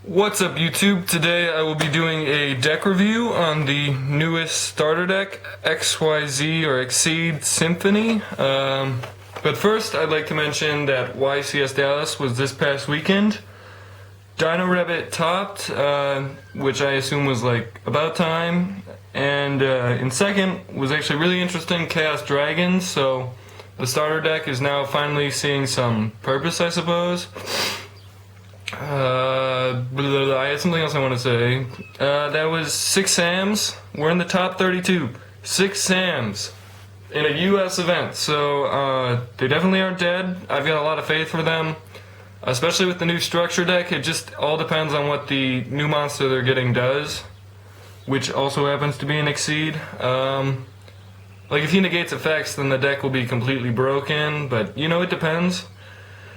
What's up YouTube? Today I will be doing a deck review on the newest starter deck, XYZ or Exceed Symphony. But first I'd like to mention that YCS Dallas was this past weekend. Dino Rabbit topped, which I assume was like about time. And in second was actually really interesting, Chaos Dragons. So the starter deck is now finally seeing some purpose, I suppose. I had something else I want to say. That was 6 SAMs. We're in the top 32. 6 SAMs in a US event. So they definitely aren't dead. I've got a lot of faith for them, especially with the new structure deck. It just all depends on what the new monster they're getting does, which also happens to be an Exceed. Like if he negates effects, then the deck will be completely broken, but you know, it depends.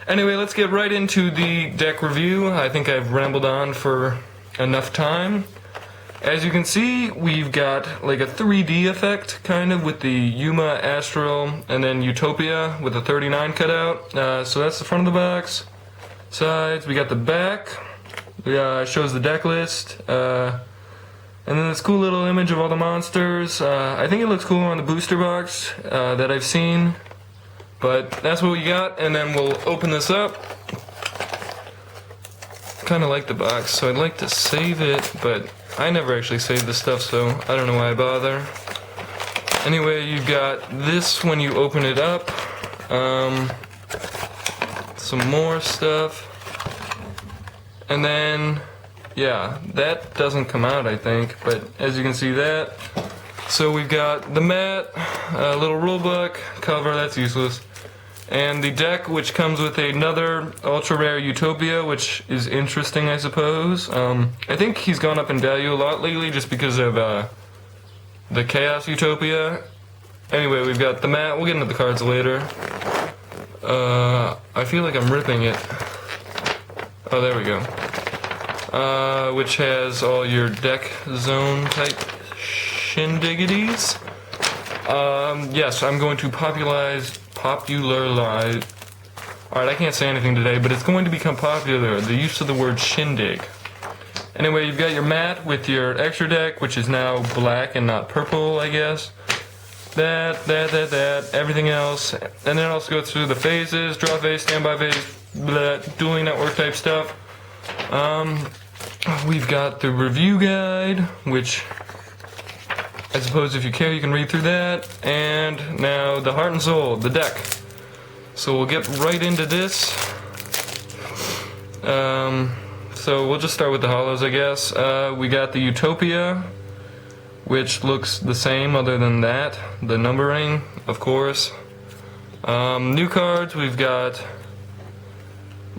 Anyway, let's get right into the deck review. I think I've rambled on for enough time. As you can see, we've got like a 3D effect, kind of, with the Yuma, Astral, and then Utopia with a 39 cutout. So that's the front of the box. Sides, we got the back. Shows the deck list. And then this cool little image of all the monsters. I think it looks cool on the booster box that I've seen. But that's what we got, and then we'll open this up. Kind of like the box, so I'd like to save it, but I never actually save this stuff, so I don't know why I bother. Anyway, you've got this when you open it up. Some more stuff. And then, yeah, that doesn't come out, I think, but as you can see that. So we've got the mat, a little rule book, cover, that's useless. And the deck, which comes with another ultra rare Utopia, which is interesting, I suppose. I think he's gone up in value a lot lately just because of the Chaos Utopia. Anyway, we've got the mat. We'll get into the cards later. I feel like I'm ripping it. Oh, there we go. Which has all your deck zone type shindiggities. Yes, I'm going to popularize. Alright, I can't say anything today, but it's going to become popular, the use of the word shindig. Anyway, you've got your mat with your extra deck, which is now black and not purple, I guess. That, everything else. And then it also goes through the phases, draw phase, standby phase, dueling network type stuff. We've got the review guide, which I suppose if you care you can read through that. And now the heart and soul, the deck. So we'll get right into this. So we'll just start with the holos, I guess. We got the Utopia, which looks the same other than that. The numbering, of course. New cards, we've got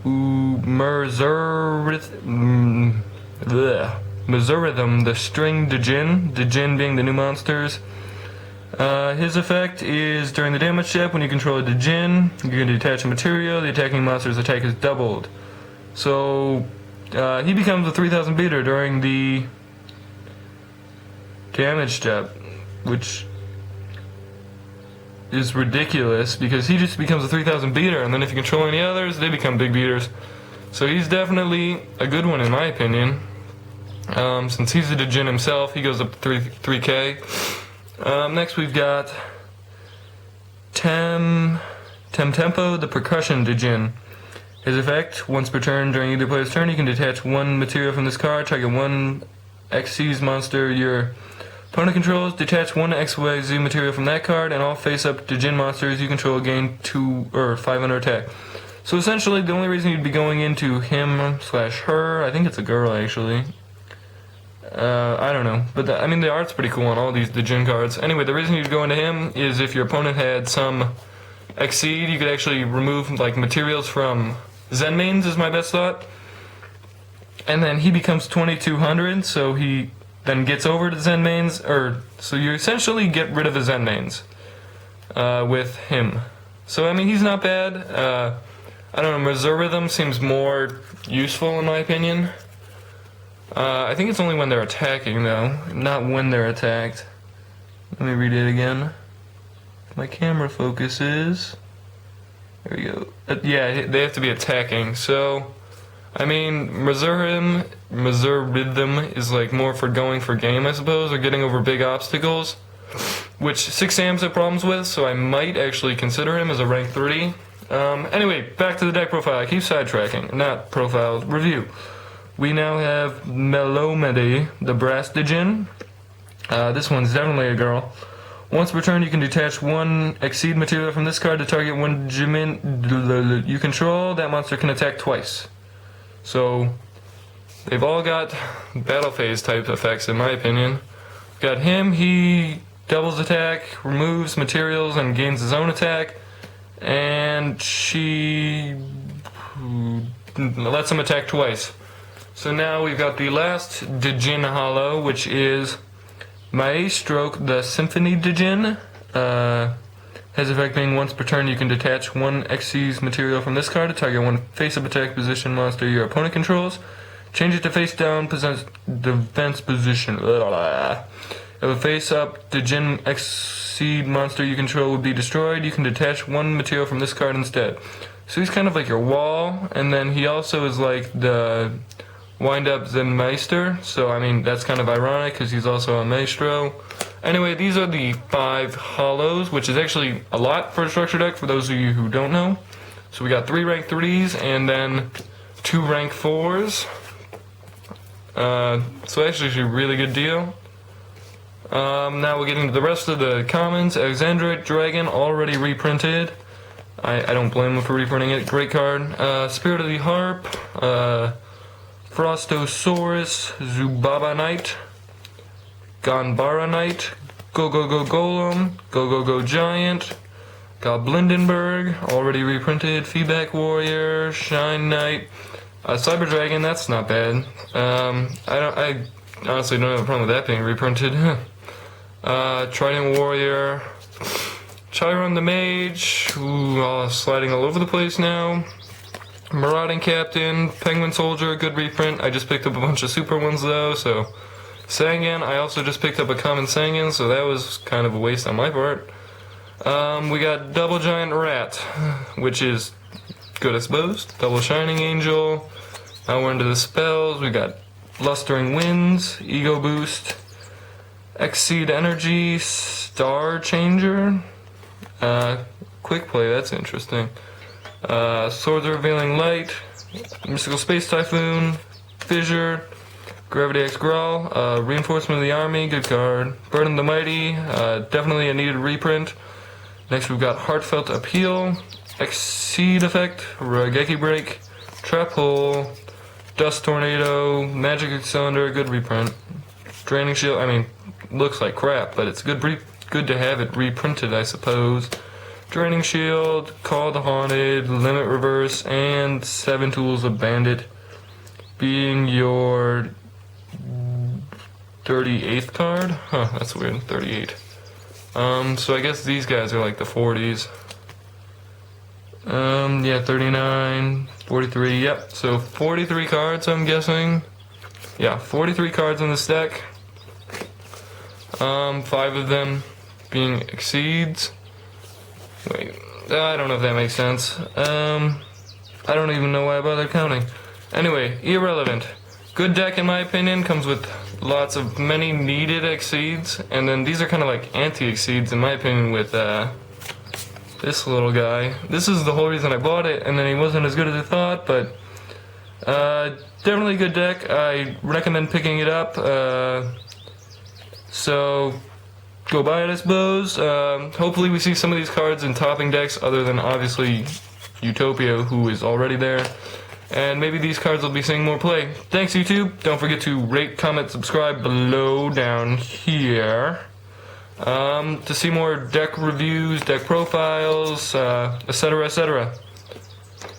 Merzurithim, the string Djinn being the new monsters. His effect is during the damage step, when you control a Djinn, you're going to detach a material, the attacking monster's attack is doubled. So, he becomes a 3000 beater during the damage step, which is ridiculous, because he just becomes a 3000 beater, and then if you control any others, they become big beaters. So he's definitely a good one in my opinion. Since he's a Djinn himself, he goes up to 3k. Next we've got Tempo, the percussion Djinn. His effect, once per turn during either player's turn, you can detach one material from this card, target one XYZ monster your opponent controls, detach one XYZ material from that card, and all face-up Djinn monsters you control gain 2 or 500 attack. So essentially, the only reason you'd be going into him/her, I think it's a girl actually. I don't know, but I mean the art's pretty cool on all these Djinn cards. Anyway, the reason you'd go into him is if your opponent had some Exceed, you could actually remove like materials from Zen mains is my best thought. And then he becomes 2200, so he then gets over to Zen mains, so you essentially get rid of the Zen mains with him. So I mean he's not bad. I don't know, Merzurithim seems more useful in my opinion. I think it's only when they're attacking, though, not when they're attacked. Let me read it again. My camera focuses. There we go. Yeah, they have to be attacking, so I mean, Missouri Rhythm is like more for going for game, I suppose, or getting over big obstacles, which 6 Ams have problems with, so I might actually consider him as a rank 3. Anyway, back to the deck profile. I keep sidetracking, not profile, review. We now have Melomede, the Brass Djinn. This one's definitely a girl. Once per turn, you can detach 1 Exceed material from this card to target 1 Jimin you control. That monster can attack twice. So, they've all got battle phase type effects, in my opinion. Got him, he doubles attack, removes materials, and gains his own attack. And she lets him attack twice. So now we've got the last Djinn Hollow, which is Maestro, the Symphony Djinn. Has effect being once per turn you can detach 1 Xyz material from this card to target 1 face-up attack position monster your opponent controls. Change it to face-down defense position. If a face-up Djinn Xyz monster you control would be destroyed, you can detach 1 material from this card instead. So he's kind of like your wall, and then he also is like the wind-up Zen Meister, so I mean that's kind of ironic because he's also a Maestro. Anyway, these are the 5 hollows, which is actually a lot for a structure deck for those of you who don't know. So we got 3 rank 3s and then 2 rank 4s. So actually a really good deal. Now we're getting to the rest of the commons. Alexandrite Dragon, already reprinted. I don't blame him for reprinting it. Great card. Spirit of the Harp. Frostosaurus, Zubaba Knight, Ganbara Knight, Go Go Go Golem, Go Go Go Giant, got Blindenberg, already reprinted, Feedback Warrior, Shine Knight, Cyber Dragon, that's not bad. I honestly don't have a problem with that being reprinted. Trident Warrior, Chiron the Mage, ooh, sliding all over the place now. Marauding Captain, Penguin Soldier, good reprint. I just picked up a bunch of super ones though, so Sangan, I also just picked up a common Sangan, so that was kind of a waste on my part. We got Double Giant Rat, which is good I suppose. Double Shining Angel. Now we're into the spells. We got Blustering Winds, Ego Boost, Exceed Energy, Star Changer, Quick Play, that's interesting. Swords of Revealing Light, Mystical Space Typhoon, Fissure, Gravity X Growl, Reinforcement of the Army, good card. Burden the Mighty, definitely a needed reprint. Next we've got Heartfelt Appeal, Exceed Effect, Rageki Break, Trap Hole, Dust Tornado, Magic Cylinder, good reprint. Draining Shield, I mean, looks like crap, but it's good to have it reprinted, I suppose. Draining Shield, Call the Haunted, Limit Reverse, and 7 Tools of Bandit being your 38th card? Huh, that's weird, 38. So I guess these guys are like the 40s. Yeah, 39, 43, yep, so 43 cards I'm guessing. Yeah, 43 cards in this deck. 5 of them being Exceeds. Wait, I don't know if that makes sense. I don't even know why I bothered counting. Anyway, irrelevant. Good deck in my opinion, comes with lots of many needed Exceeds, and then these are kind of like anti-Exceeds in my opinion with this little guy. This is the whole reason I bought it, and then he wasn't as good as I thought, but definitely a good deck. I recommend picking it up. So go buy it, I suppose. Hopefully we see some of these cards in topping decks other than obviously Utopia, who is already there. And maybe these cards will be seeing more play. Thanks, YouTube. Don't forget to rate, comment, subscribe below down here. To see more deck reviews, deck profiles, etc., etc.